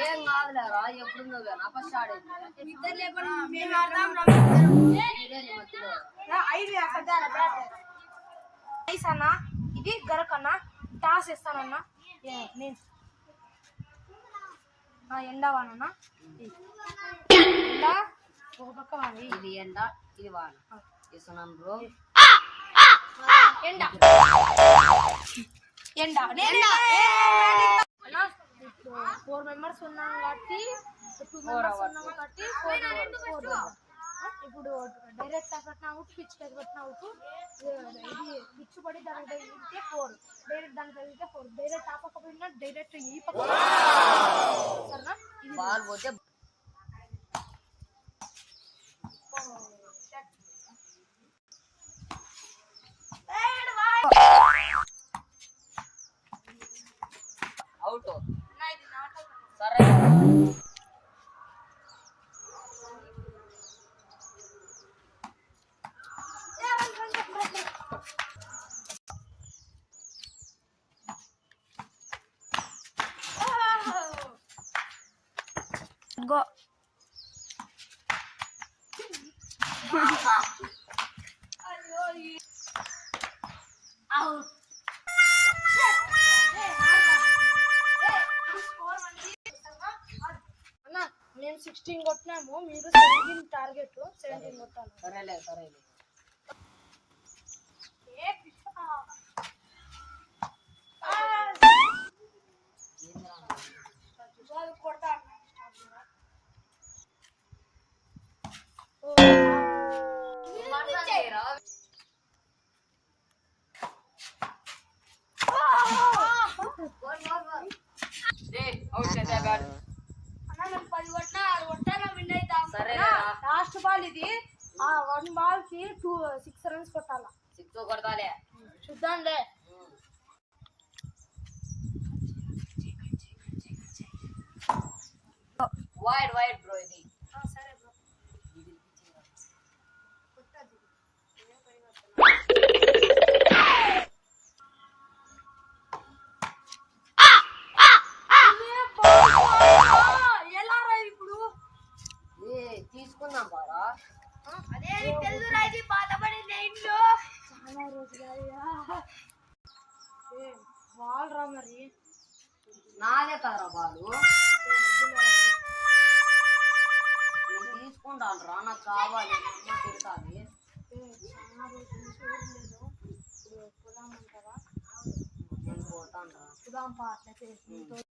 ఏం కాదులేరా ఎప్పుడు నువ్వేనా ఫస్ట్ ఆడేది అన్నా ఇది గరకన్నా టాస్ ఇస్తానన్నా నేను ఎండవానన్నా ఒక పక్క ఇది ఎండ ఇది వాన ఇస్తున్నాను బ్రో ఎండ ఎండ 4 మెంబర్స్ ఉన్నాం కాబట్టి 2 మెంబర్స్ ఉన్నాం కాబట్టి 4 ఇప్పుడు డైరెక్ట్ పెట్టిన అవుట్ పిచ్ పెట్టిన అవుట్ ఇది పిచ్ పడి దానికి తగిలితే 4 డైరెక్ట్ దానికి తగిలితే 4 డైరెక్ట్ ఆ పక్క పోయినా డైరెక్ట్ ఈ పక్క సరేనా ఇది బాల్ పోతే అవుట్ సరే go out అన్నా నేను 16 కొట్టినాము మీరు 17 టార్గెట్ 17 కొట్టాలి సరేలే కొడతా లాస్ట్ బాల్ ఇది 1 బాల్ కి 6 రన్స్ కొట్టాలా 6 కొడతాలే చూద్దాంలే వైడ్ బ్రో ఇది సరే బ్రో తీసుకుందాం బారా అదే తెలుసురా ఇది బాధపడింది ఇంట్లో చాలా రోజులయ్యా బాల్ రా మరి నాదే కదరా బాలు నేను తీసుకుంటాను రా నాకు కావాలి తిరుగుతుంది చాలా రోజుల నుంచి లేదు ఇప్పుడు పోదామంటారా నేను పోతాను రా పోదాం పా అట్లయితే